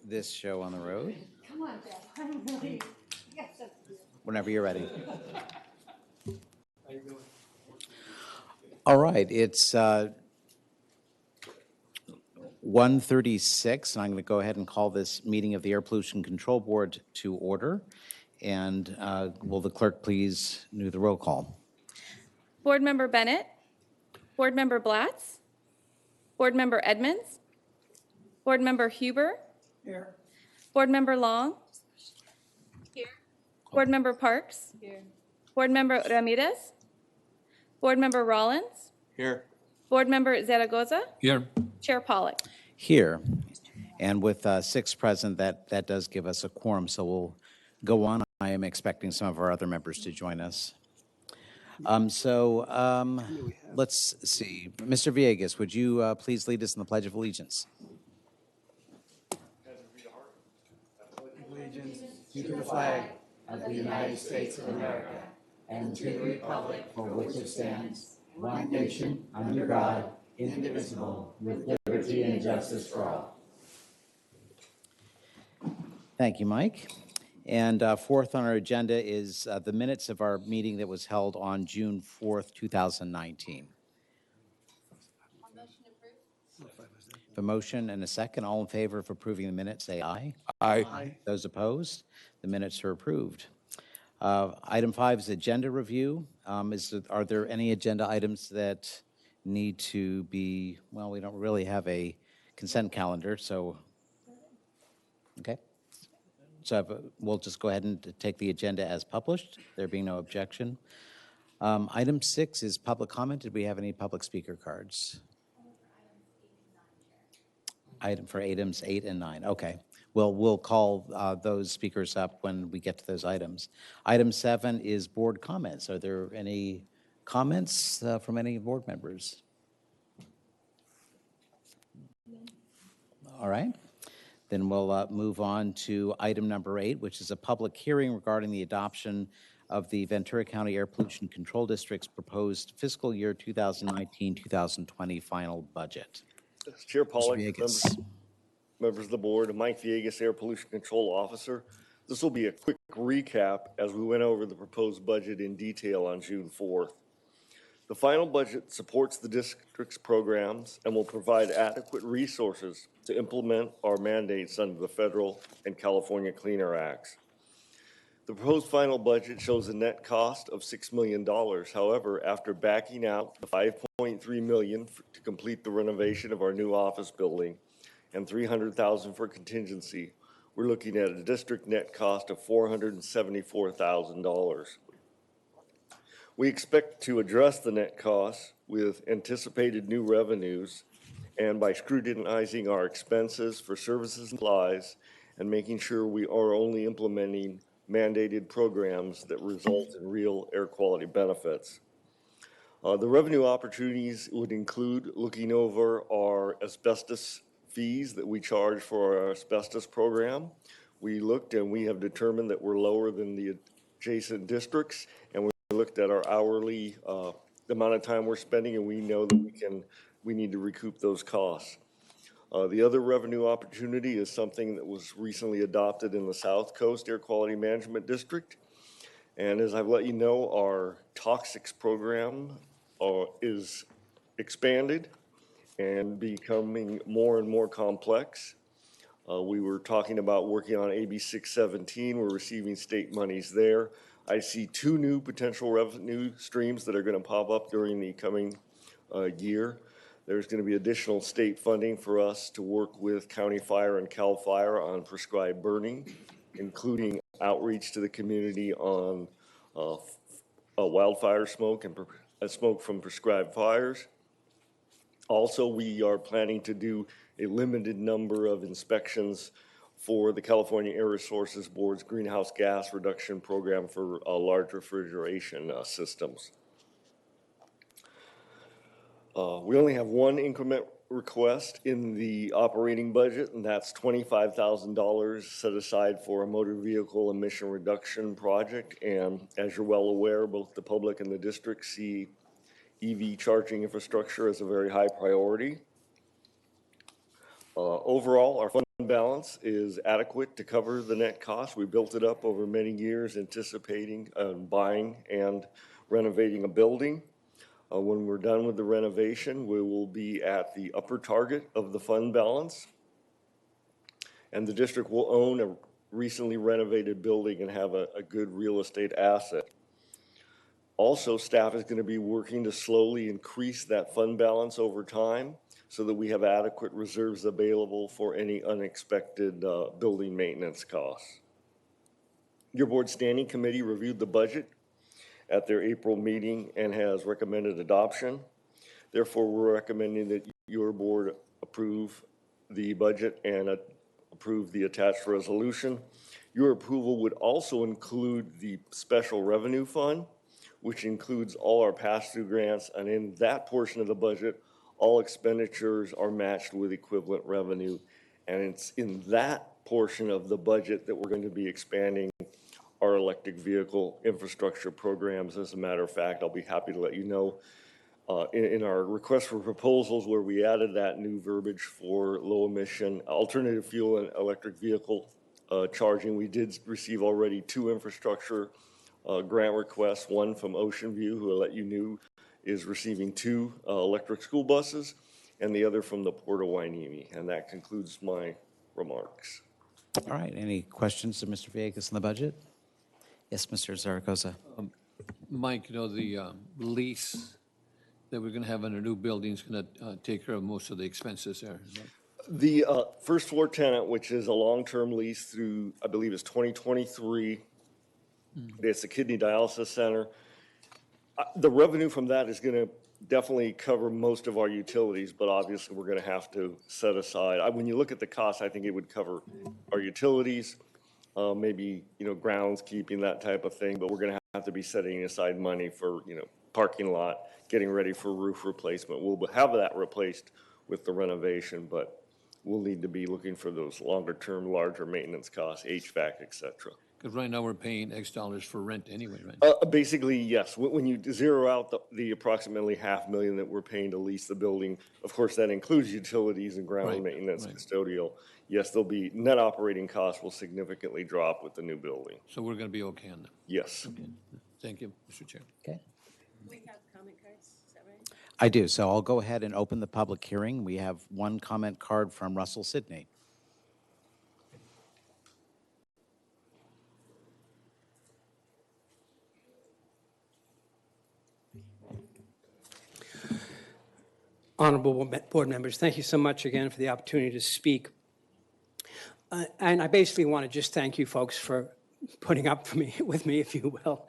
this show on the road. Come on, Beth. I'm really, yes, Whenever you're ready. All right, it's 1:36, and I'm going to go ahead and call this meeting of the Air Pollution Control Board to order. And will the clerk please do the roll call? Board Member Bennett, Board Member Blatz, Board Member Edmonds, Board Member Huber, Here. Board Member Long, here. Board Member Parks, Here. Board Member Ramirez, Board Member Rollins, Here. Board Member Zaragoza, Here. Chair Pollock. Here. And with 6 present, that does give us a quorum, so we'll go on. I am expecting some of our other members to join us. Let's see. Mr. Villegas, would you please lead us in the Pledge of Allegiance? Allegiance to the flag of the United States of America and to the republic for which it stands, one nation, under God, indivisible, with liberty and justice for all. Thank you, Mike. And fourth on our agenda is the minutes of our meeting that was held on June 4th, 2019. A motion and a second. All in favor of approving the minutes, say aye. Aye. Those opposed? The minutes are approved. Item 5 is agenda review. Are there any agenda items that need to be, well, we don't really have a consent calendar, so, okay. So we'll just go ahead and take the agenda as published, there being no objection. Item 6 is public comment. Did we have any public speaker cards? Item for items 8 and 9. Okay. Well, we'll call those speakers up when we get to those items. Item 7 is board comments. Are there any comments from any board members? All right. Then we'll move on to item number 8, which is a public hearing regarding the adoption of the Ventura County Air Pollution Control District's proposed fiscal year 2019-2020 final budget. Chair Pollock, Villegas. members of the board, Mike Villegas, Air Pollution Control Officer. This will be a quick recap as we went over the proposed budget in detail on June 4th. The final budget supports the district's programs and will provide adequate resources to implement our mandates under the federal and California Clean Air Acts. The proposed final budget shows a net cost of $6 million. However, after backing out the $5.3 million to complete the renovation of our new office building and $300,000 for contingency, we're looking at a district net cost of $474,000. We expect to address the net costs with anticipated new revenues and by scrutinizing our expenses for services and supplies and making sure we are only implementing mandated programs that result in real air quality benefits. The revenue opportunities would include looking over our asbestos fees that we charge for our asbestos program. We looked and we have determined that we're lower than the adjacent districts, and we looked at our hourly the amount of time we're spending, and we know that we need to recoup those costs. The other revenue opportunity is something that was recently adopted in the South Coast Air Quality Management District. And as I've let you know, our toxics program is expanded and becoming more and more complex. We were talking about working on AB 617. We're receiving state monies there. I see 2 new potential revenue streams that are going to pop up during the coming year. There's going to be additional state funding for us to work with County Fire and CAL FIRE on prescribed burning, including outreach to the community on wildfire smoke and smoke from prescribed fires. Also, we are planning to do a limited number of inspections for the California Air Resources Board's greenhouse gas reduction program for large refrigeration systems. We only have one increment request in the operating budget, and that's $25,000 set aside for a motor vehicle emission reduction project. And as you're well aware, both the public and the district see EV charging infrastructure as a very high priority. Overall, our funding balance is adequate to cover the net cost. We built it up over many years anticipating buying and renovating a building. When we're done with the renovation, we will be at the upper target of the fund balance. And the district will own a recently renovated building and have a good real estate asset. Also, staff is going to be working to slowly increase that fund balance over time so that we have adequate reserves available for any unexpected building maintenance costs. Your board standing committee reviewed the budget at their April meeting and has recommended adoption. Therefore, we're recommending that your board approve the budget and approve the attached resolution. Your approval would also include the special revenue fund, which includes all our pass-through grants, and in that portion of the budget, all expenditures are matched with equivalent revenue. And it's in that portion of the budget that we're going to be expanding our electric vehicle infrastructure programs. As a matter of fact, I'll be happy to let you know in our request for proposals where we added that new verbiage for low emission alternative fuel and electric vehicle charging. We did receive already 2 infrastructure grant requests, one from Ocean View, who I'll let you know is receiving 2 electric school buses, and the other from the Port of Hueneme. And that concludes my remarks. All right, any questions of Mr. Villegas on the budget? Yes, Mr. Zaragoza. Mike, you know, the lease that we're going to have on a new building is going to take care of most of the expenses there. Is that- The first floor tenant, which is a long-term lease through, I believe it's 2023, it's the kidney dialysis center. The revenue from that is going to definitely cover most of our utilities, but obviously we're going to have to set aside. When you look at the cost, I think it would cover our utilities, maybe, you know, groundskeeping, that type of thing, but we're going to have to be setting aside money for, you know, parking lot, getting ready for roof replacement. We'll have that replaced with the renovation, but we'll need to be looking for those longer-term, larger maintenance costs, HVAC, et cetera. Because right now we're paying X dollars for rent anyway, right? Basically, yes. When you zero out the approximately $500,000 that we're paying to lease the building, of course, that includes utilities and ground Right, maintenance, right. custodial. Yes, there'll be, net operating costs will significantly drop with the new building. So we're going to be okay on that. Yes. Thank you, Mr. Chair. Okay. We have comment cards, is that right? I do, so I'll go ahead and open the public hearing. We have one comment card from Russell Sidney. Honorable board members, thank you so much again for the opportunity to speak. And I basically want to just thank you folks for putting up with me, if you will.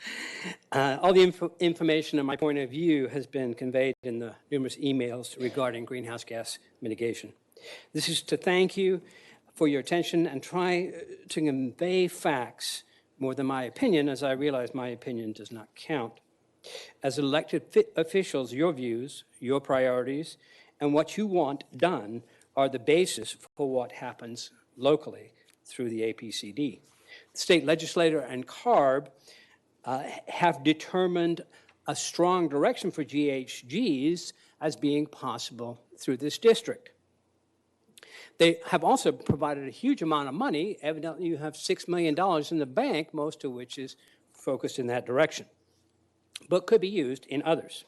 All the information and my point of view has been conveyed in the numerous emails regarding greenhouse gas mitigation. This is to thank you for your attention and try to convey facts more than my opinion, as I realize my opinion does not count. As elected officials, your views, your priorities, and what you want done are the basis for what happens locally through the APCD. The state legislature and CARB have determined a strong direction for GHGs as being possible through this district. They have also provided a huge amount of money. Evidently, you have $6 million in the bank, most of which is focused in that direction, but could be used in others.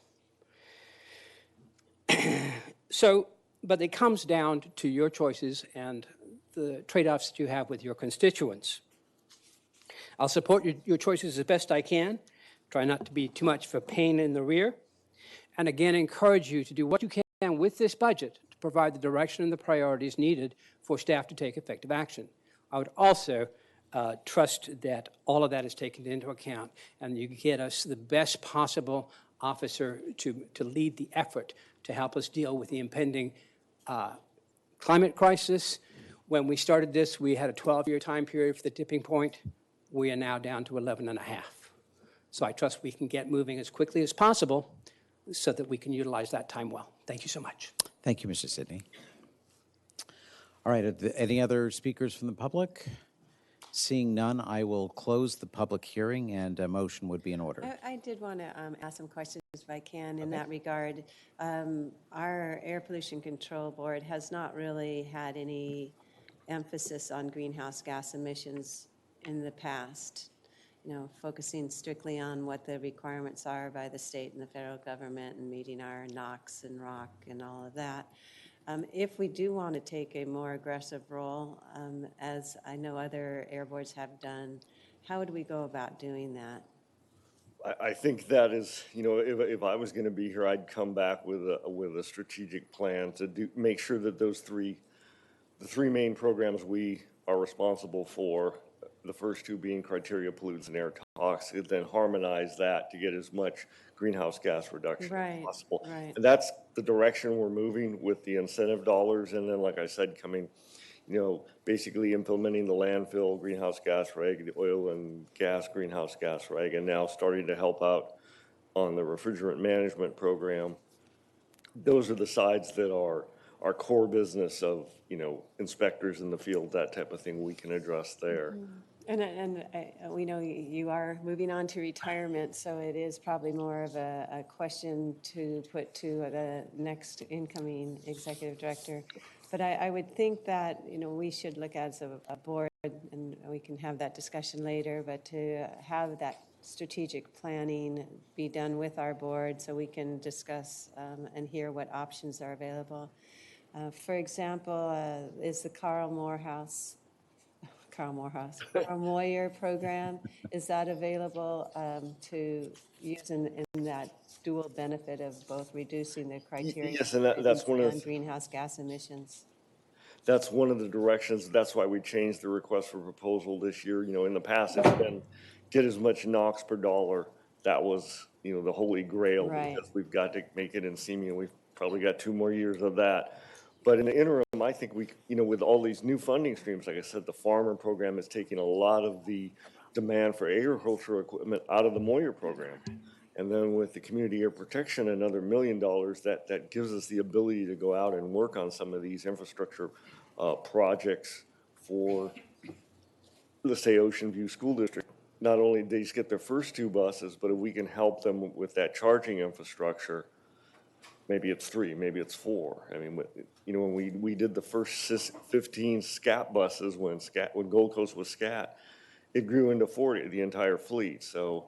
But it comes down to your choices and the trade-offs that you have with your constituents. I'll support your choices as best I can, try not to be too much of a pain in the rear, and again, encourage you to do what you can with this budget to provide the direction and the priorities needed for staff to take effective action. I would also trust that all of that is taken into account and you get us the best possible officer to lead the effort to help us deal with the impending climate crisis. When we started this, we had a 12-year time period for the tipping point. We are now down to 11 and a half. So I trust we can get moving as quickly as possible so that we can utilize that time well. Thank you so much. Thank you, Mr. Sidney. All right, any other speakers from the public? Seeing none, I will close the public hearing and a motion would be in order. I did want to ask some questions if I can in that regard. Our Air Pollution Control Board has not really had any emphasis on greenhouse gas emissions in the past, focusing strictly on what the requirements are by the state and the federal government and meeting our NOx and ROC and all of that. If we do want to take a more aggressive role, as I know other air boards have done, how would we go about doing that? I think that is, if I was going to be here, I'd come back with a strategic plan to make sure that the three main programs we are responsible for, the first two being criteria pollutants and air toxics, then harmonize that to get as much greenhouse gas reduction as possible. Right. And that's the direction we're moving with the incentive dollars. And then, like I said, basically implementing the landfill greenhouse gas reg, the oil and gas greenhouse gas reg, and now starting to help out on the refrigerant management program. Those are the sides that are our core business of, inspectors in the field, that type of thing we can address there. And we know you are moving on to retirement, so it is probably more of a question to put to the next incoming executive director. But I would think that, we should look as a board, and we can have that discussion later, but to have that strategic planning be done with our board so we can discuss and hear what options are available. For example, is the Carl Moyer program, is that available to use in that dual benefit of both reducing the criteria Yes, and that's one of and greenhouse gas emissions? That's one of the directions. That's why we changed the request for proposal this year. In the past, it's been get as much NOx per dollar. That was, the holy grail. Right. Because we've got to make it in SEME, and we've probably got 2 more years of that. But in the interim, I think with all these new funding streams, like I said, the farmer program is taking a lot of the demand for agricultural equipment out of the Moyer program. And then with the community air protection, another $1 million, that gives us the ability to go out and work on some of these infrastructure projects for, let's say, Ocean View School District. Not only do they just get their first 2 buses, but if we can help them with that charging infrastructure, maybe it's 3, maybe it's 4. I mean, when we did the first 15 SCAT buses when Gold Coast was SCAT, it grew into 40, the entire fleet. So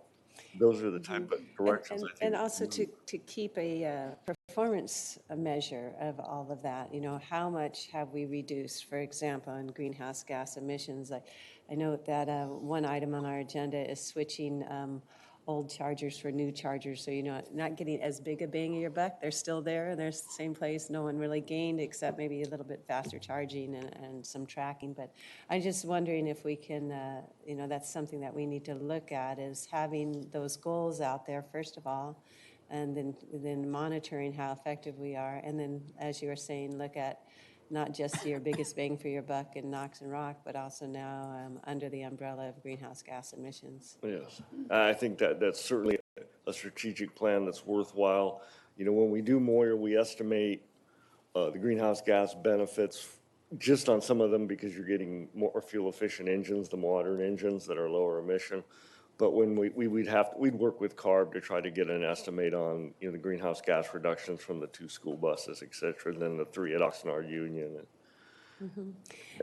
those are the type of directions I think. And also to keep a performance measure of all of that, how much have we reduced, for example, in greenhouse gas emissions? I know that one item on our agenda is switching old chargers for new chargers, so not getting as big a bang of your buck. They're still there, and they're the same place. No one really gained except maybe a little bit faster charging and some tracking. But I'm just wondering if we can, that's something that we need to look at, is having those goals out there, first of all, and then monitoring how effective we are. And then, as you were saying, look at not just your biggest bang for your buck in NOx and ROC, but also now under the umbrella of greenhouse gas emissions. Yes, I think that's certainly a strategic plan that's worthwhile. When we do Moyer, we estimate the greenhouse gas benefits just on some of them because you're getting more fuel efficient engines, the modern engines that are lower emission. But when we'd work with CARB to try to get an estimate on the greenhouse gas reductions from the 2 school buses, et cetera, and then the 3 at Oxnard Union.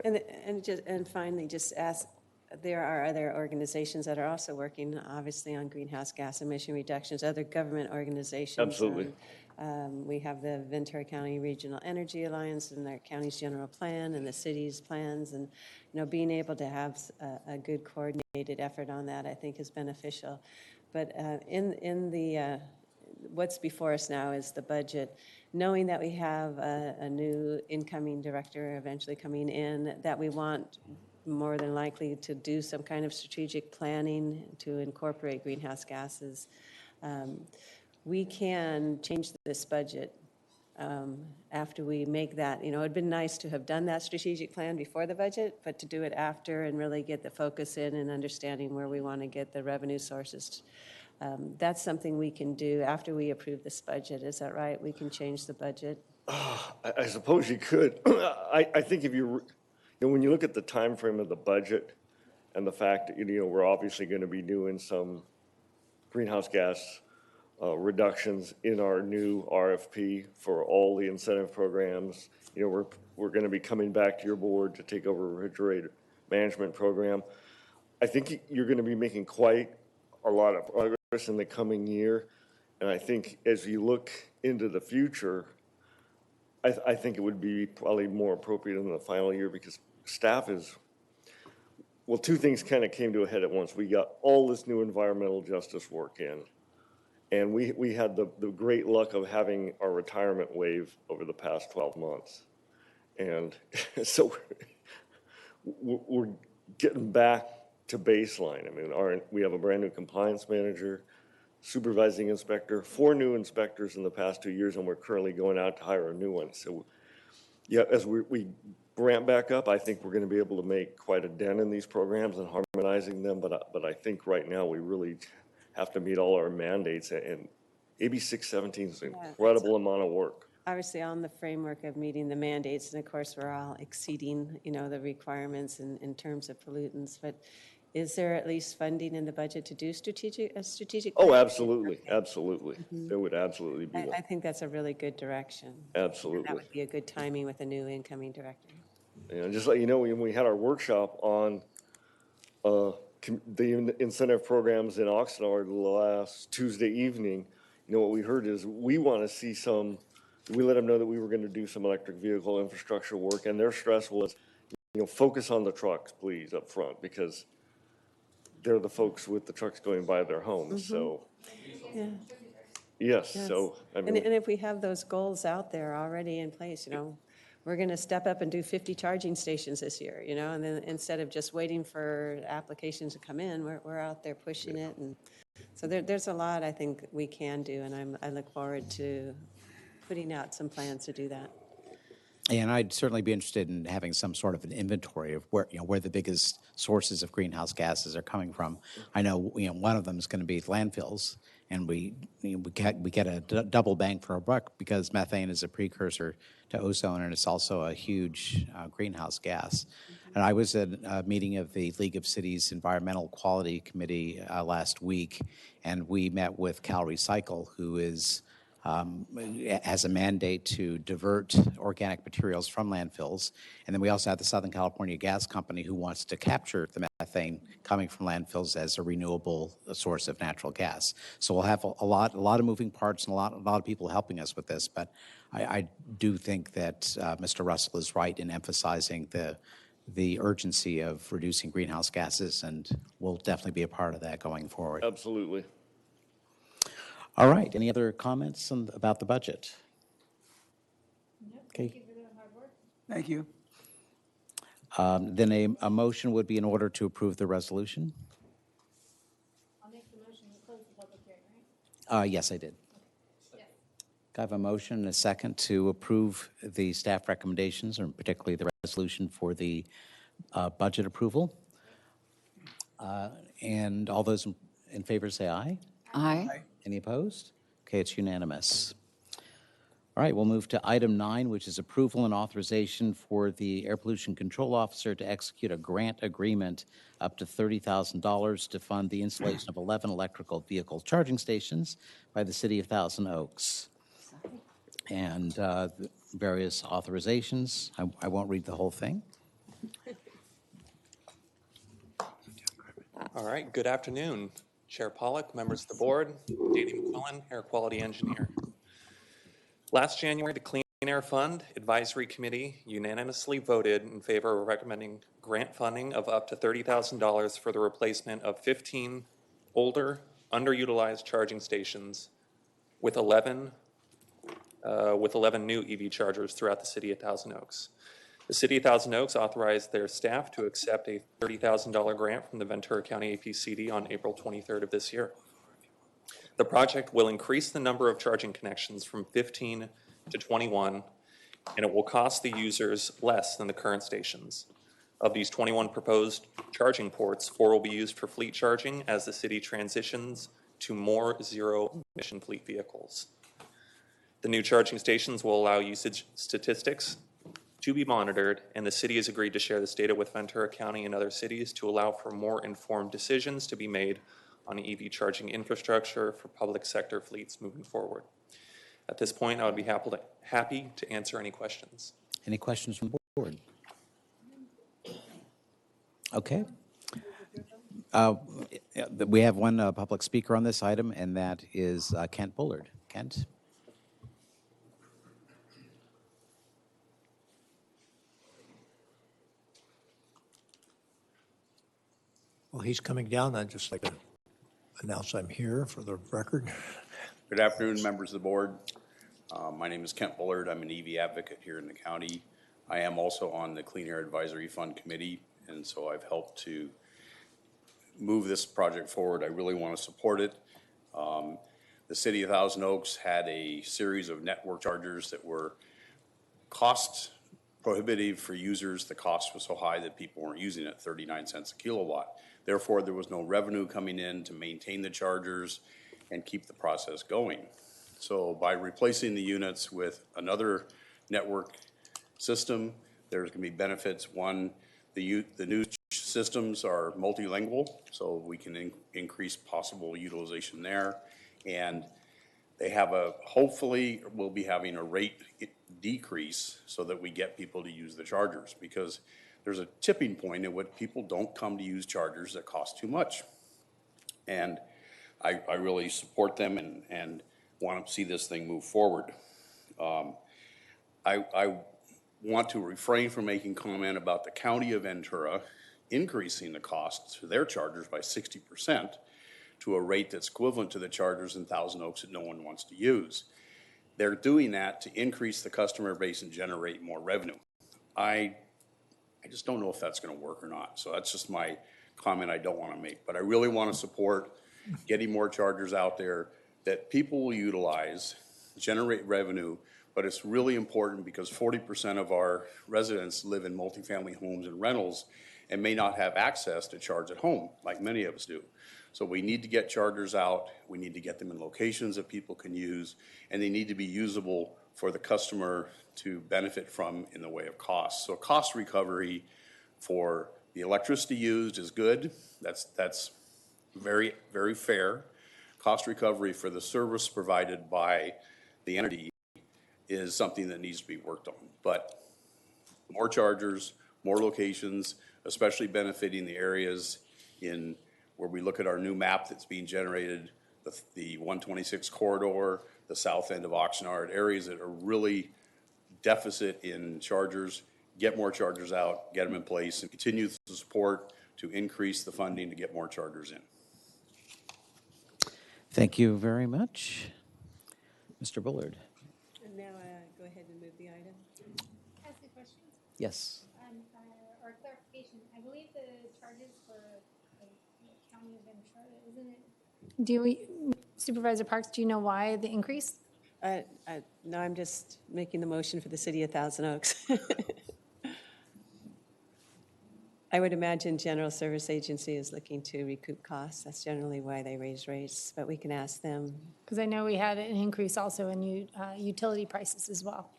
And finally, just ask, there are other organizations that are also working, obviously, on greenhouse gas emission reductions, other government organizations. Absolutely. We have the Ventura County Regional Energy Alliance and their county's general plan and the city's plans. And, being able to have a good coordinated effort on that, I think, is beneficial. But in the what's before us now is the budget. Knowing that we have a new incoming director eventually coming in, that we want more than likely to do some kind of strategic planning to incorporate greenhouse gases, we can change this budget after we make that. It'd been nice to have done that strategic plan before the budget, but to do it after and really get the focus in and understanding where we want to get the revenue sources. That's something we can do after we approve this budget. Is that right? We can change the budget? I suppose you could. I think if when you look at the time frame of the budget and the fact that, we're obviously going to be doing some greenhouse gas reductions in our new RFP for all the incentive programs. We're we're going to be coming back to your board to take over a refrigerator management program. I think you're going to be making quite a lot of progress in the coming year. And I think as you look into the future, I think it would be probably more appropriate in the final year because staff is, well, two things kind of came to a head at once. We got all this new environmental justice work in, and we had the great luck of having our retirement wave over the past 12 months. And so we're getting back to baseline. I mean, we have a brand new compliance manager, supervising inspector, 4 new inspectors in the past 2 years, and we're currently going out to hire a new one. So yeah, as we ramp back up, I think we're going to be able to make quite a dent in these programs and harmonizing them. But I think right now we really have to meet all our mandates, and AB 617 is an incredible amount of work. Obviously, on the framework of meeting the mandates, and of course, we're all exceeding, the requirements in terms of pollutants, but is there at least funding in the budget to do strategic? Oh, absolutely, absolutely. There would absolutely be I one. think that's a really good direction. Absolutely. That would be a good timing with a new incoming director. Just let you know, when we had our workshop on the incentive programs in Oxnard last Tuesday evening, what we heard is we want to see we let them know that we were going to do some electric vehicle infrastructure work, and their stress was, focus on the trucks, please, up front, because they're the folks with the trucks going by their homes, so. Yeah. Yes, Yes. so, I And mean, if we have those goals out there already in place, we're going to step up and do 50 charging stations this year, and then instead of just waiting for applications to come in, we're out there pushing it. And so there's a lot I think we can do, and I look forward to putting out some plans to do that. And I'd certainly be interested in having some sort of an inventory of where the biggest sources of greenhouse gases are coming from. I know one of them is going to be landfills, and we get a double bang for our buck because methane is a precursor to ozone, and it's also a huge greenhouse gas. And I was at a meeting of the League of Cities Environmental Quality Committee last week, and we met with Cal Recycle, who has a mandate to divert organic materials from landfills. And then we also have the Southern California Gas Company, who wants to capture the methane coming from landfills as a renewable source of natural gas. So we'll have a lot of moving parts and a lot of people helping us with this. But I do think that Mr. Russell is right in emphasizing the urgency of reducing greenhouse gases, and we'll definitely be a part of that going forward. absolutely. All right. Any other comments about the budget? Okay. Thank you. Then a motion would be in order to approve the resolution. I'll make the motion to close the public hearing, right? Yes, I did. Yes. I have a motion and a second to approve the staff recommendations, or particularly the resolution for the budget approval. And all those in favor say aye. Aye. Any opposed? Okay, it's unanimous. All right, we'll move to item 9, which is approval and authorization for the Air Pollution Control Officer to execute a grant agreement up to $30,000 to fund the installation of 11 electrical vehicle charging stations by the City of Thousand Oaks. And the various authorizations. I won't read the whole thing. All right, good afternoon. Chair Pollack, members of the board, Danny McQuillan, Air Quality Engineer. Last January, the Clean Air Fund Advisory Committee unanimously voted in favor of recommending grant funding of up to $30,000 for the replacement of 15 older, underutilized charging stations with 11 new EV chargers throughout the city of Thousand Oaks. The City of Thousand Oaks authorized their staff to accept a $30,000 grant from the Ventura County APCD on April 23rd of this year. The project will increase the number of charging connections from 15 to 21, and it will cost the users less than the current stations. Of these 21 proposed charging ports, 4 will be used for fleet charging as the city transitions to more zero-emission fleet vehicles. The new charging stations will allow usage statistics to be monitored, and the city has agreed to share this data with Ventura County and other cities to allow for more informed decisions to be made on EV charging infrastructure for public sector fleets moving forward. At this point, I would be happy to answer any questions. Any questions from the board? Okay. We have one public speaker on this item, and that is Kent Bullard. Kent? Well, he's coming down. I'd just like to announce I'm here for the record. Good afternoon, members of the board. My name is Kent Bullard. I'm an EV advocate here in the county. I am also on the Clean Air Advisory Fund Committee, and so I've helped to move this project forward. I really want to support it. The city of Thousand Oaks had a series of network chargers that were cost prohibitive for users. The cost was so high that people weren't using it, 39 cents a kilowatt. Therefore, there was no revenue coming in to maintain the chargers and keep the process going. So by replacing the units with another network system, there's going to be benefits. One, the new systems are multilingual, so we can increase possible utilization there. And they have hopefully we'll be having a rate decrease so that we get people to use the chargers, because there's a tipping point at which people don't come to use chargers that cost too much. And I really support them and want to see this thing move forward. I want to refrain from making comment about the county of Ventura increasing the cost to their chargers by 60% to a rate that's equivalent to the chargers in Thousand Oaks that no one wants to use. They're doing that to increase the customer base and generate more revenue. I just don't know if that's going to work or not. So that's just my comment I don't want to make. But I really want to support getting more chargers out there that people will utilize, generate revenue. But it's really important because 40% of our residents live in multifamily homes and rentals and may not have access to charge at home like many of us do. So we need to get chargers out. We need to get them in locations that people can use, and they need to be usable for the customer to benefit from in the way of costs. So cost recovery for the electricity used is good. That's very, very fair. Cost recovery for the service provided by the entity is something that needs to be worked on. But more chargers, more locations, especially benefiting the areas in where we look at our new map that's being generated, the 126 corridor, the south end of Oxnard, areas that are really deficit in chargers. Get more chargers out, get them in place, and continue the support to increase the funding to get more chargers in. Thank you very much. Mr. Bullard. And now go ahead and move the item. Ask a question, Yes. or clarification. I believe the charges for the county of Ventura, isn't it? Do we, Supervisor Parks, do you know why the increase? No, I'm just making the motion for the city of Thousand Oaks. I would imagine General Service Agency is looking to recoup costs. That's generally why they raise rates, but we can ask them. Because I know we had an increase also in utility prices as well.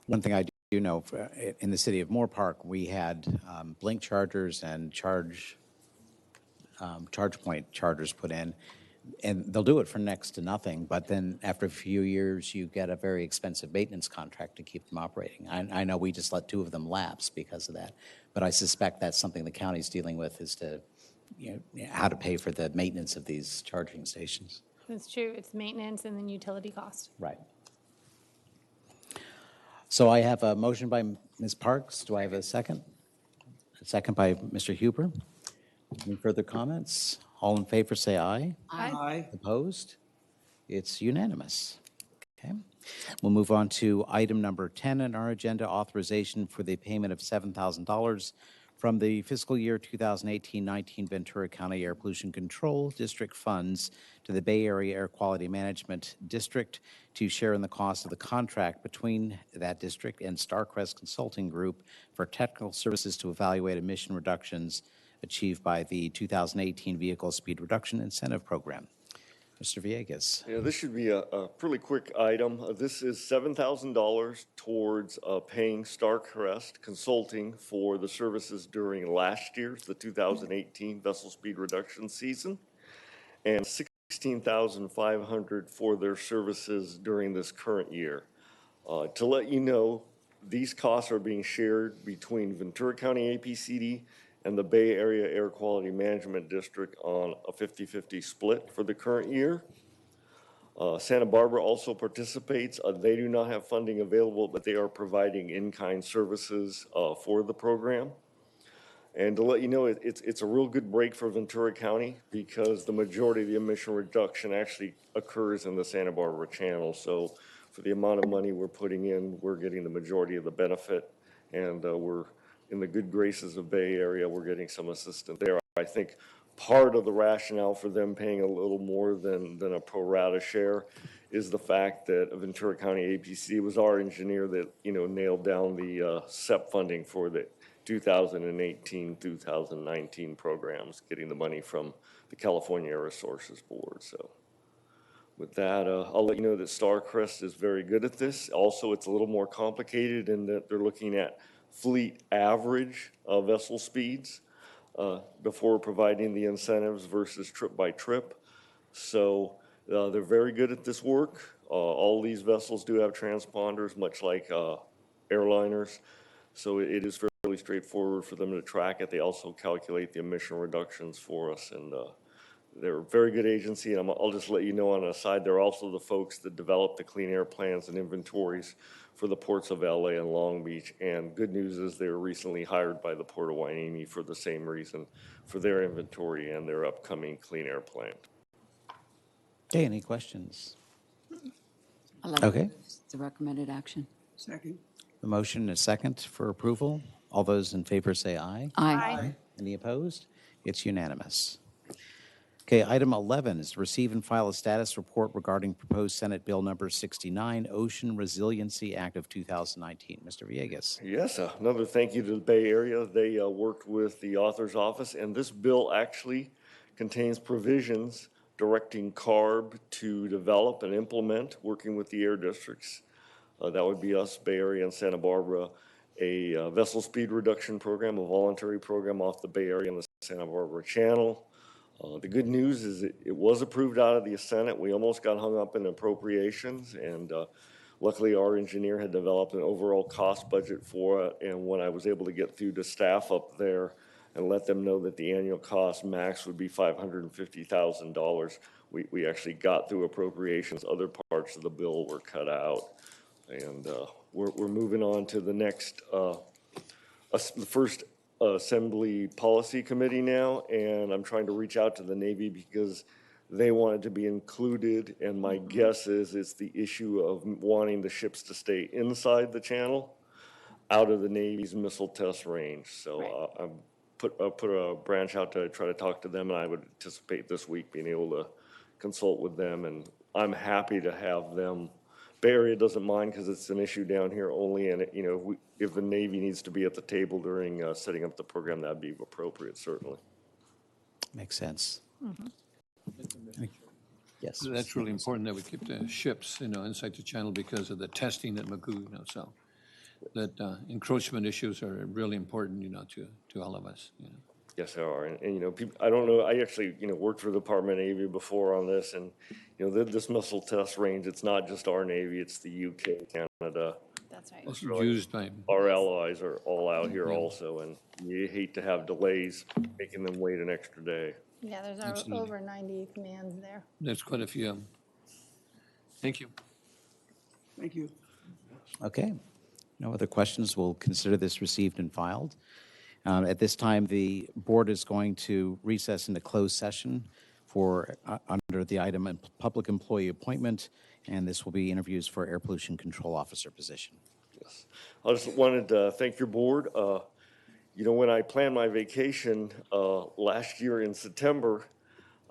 One thing I do know, in the city of Moorpark, we had Blink chargers and ChargePoint chargers put in, and they'll do it for next to nothing, but then after a few years, you get a very expensive maintenance contract to keep them operating. I know we just let 2 of them lapse because of that, but I suspect that's something the county's dealing with, is to, how to pay for the maintenance of these charging stations. That's true. It's maintenance and then utility cost. Right. So I have a motion by Ms. Parks. Do I have a second? A second by Mr. Huber. Any further comments? All in favor, say aye. Aye. Opposed? It's unanimous. Okay. We'll move on to item number 10 on our agenda, authorization for the payment of $7,000 from the fiscal year 2018-19 Ventura County Air Pollution Control District funds to the Bay Area Air Quality Management District to share in the cost of the contract between that district and Starcrest Consulting Group for technical services to evaluate emission reductions achieved by the 2018 Vehicle Speed Reduction Incentive Program. Mr. Villegas. Yeah, this should be a pretty quick item. This is $7,000 towards paying Starcrest Consulting for the services during last year's, the 2018 vessel speed reduction season, and $16,500 for their services during this current year. To let you know, these costs are being shared between Ventura County APCD and the Bay Area Air Quality Management District on a 50-50 split for the current year. Santa Barbara also participates. They do not have funding available, but they are providing in-kind services for the program. And to let you know, it's a real good break for Ventura County because the majority of the emission reduction actually occurs in the Santa Barbara Channel. So for the amount of money we're putting in, we're getting the majority of the benefit. And we're in the good graces of Bay Area, we're getting some assistance there. I think part of the rationale for them paying a little more than a pro rata share is the fact that Ventura County APC was our engineer that, nailed down the SEP funding for the 2018-2019 programs, getting the money from the California Air Resources Board. So with that, I'll let you know that StarCrest is very good at this. Also, it's a little more complicated in that they're looking at fleet average vessel speeds before providing the incentives versus trip by trip. So they're very good at this work. All these vessels do have transponders, much like airliners. So it is fairly straightforward for them to track it. They also calculate the emission reductions for us, and they're a very good agency. And I'll just let you know on a side, they're also the folks that develop the clean air plans and inventories for the ports of LA and Long Beach. And good news is they were recently hired by the Port of Hueneme for the same reason, for their inventory and their upcoming clean air plan. Okay, any questions? I'd like Okay. to move the recommended action. Second. The motion is second for approval. All those in favor say aye. Aye. Any opposed? It's unanimous. Okay, item 11 is to receive and file a status report regarding proposed Senate Bill number 69, Ocean Resiliency Act of 2019. Mr. Villegas. Yes, another thank you to the Bay Area. They worked with the author's office, and this bill actually contains provisions directing CARB to develop and implement, working with the air districts. That would be us, Bay Area and Santa Barbara, a vessel speed reduction program, a voluntary program off the Bay Area and the Santa Barbara Channel. The good news is it was approved out of the Senate. We almost got hung up in appropriations, and luckily our engineer had developed an overall cost budget for it. And when I was able to get through to staff up there and let them know that the annual cost max would be $550,000, we actually got through appropriations. Other parts of the bill were cut out. And we're moving on to the next, the first Assembly Policy Committee now, and I'm trying to reach out to the Navy because they wanted to be included, and my guess is it's the issue of wanting the ships to stay inside the channel, out of the Navy's missile test range. So I put a branch out to try to talk to them, and I would anticipate this week being able to consult with them, and I'm happy to have them. Bay Area doesn't mind because it's an issue down here only, and if the Navy needs to be at the table during setting up the program, that'd be appropriate, certainly. Makes sense. Yes. That's really important that we keep the ships, inside the channel because of the testing at Magoo, so that encroachment issues are really important, to all of us. Yes, there are, and people, I don't know. I actually, worked for the Department of Navy before on this, and this missile test range. It's not just our Navy; it's the UK, Canada. That's right. It's used by, Our allies are all out here also, and you hate to have delays, making them wait an extra day. Yeah, there's Absolutely. over 90 commands there. there's quite a few. Thank you. Thank you. Okay. No other questions. We'll consider this received and filed. At this time, the board is going to recess into closed session for under the item of public employee appointment, and this will be interviews for air pollution control officer position. Yes, I just wanted to thank your board. When I planned my vacation last year in September,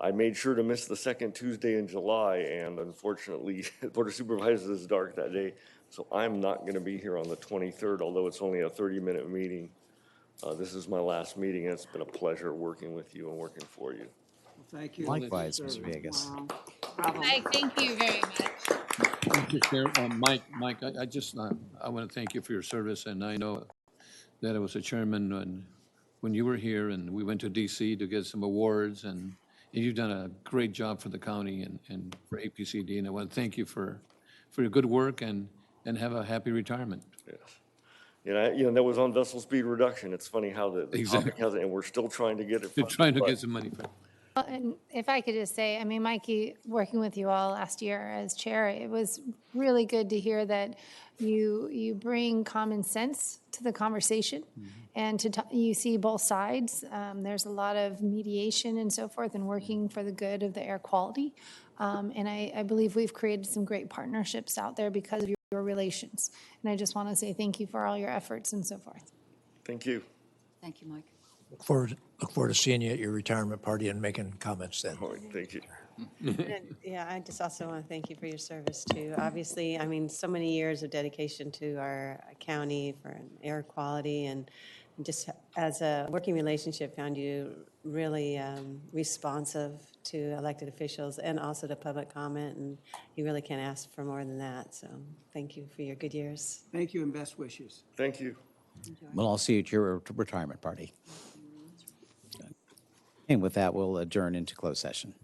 I made sure to miss the second Tuesday in July, and unfortunately, the Board of Supervisors is dark that day, so I'm not going to be here on the 23rd, although it's only a 30-minute meeting. This is my last meeting, and it's been a pleasure working with you and working for you. Thank you. Likewise, Mr. Villegas. Hi, thank you very much. Thank you, Chair. Mike, I want to thank you for your service, and I know that I was a chairman when you were here, and we went to DC to get some awards, and you've done a great job for the county and for APCD, and I want to thank you for your good work and have a happy retirement. Yes. that was on vessel speed reduction. It's funny how the topic Exactly. hasn't, and we're still trying to get it. They're funded, trying to but- get some money for it. Well, and if I could just say, I mean, Mikey, working with you all last year as chair, it was really good to hear that you bring common sense to the conversation and you see both sides. There's a lot of mediation and so forth and working for the good of the air quality. And I believe we've created some great partnerships out there because of your relations. And I just want to say thank you for all your efforts and so forth. Thank you. Thank you, Mike. Look forward to seeing you at your retirement party and making comments then. All right, thank you. And, yeah, I just also want to thank you for your service too. Obviously, I mean, so many years of dedication to our county for air quality, and just as a working relationship, found you really responsive to elected officials and also to public comment, and you really can't ask for more than that. So thank you for your good years. Thank you and best wishes. Thank you. Well, I'll see you at your retirement party. And with that, we'll adjourn into closed session.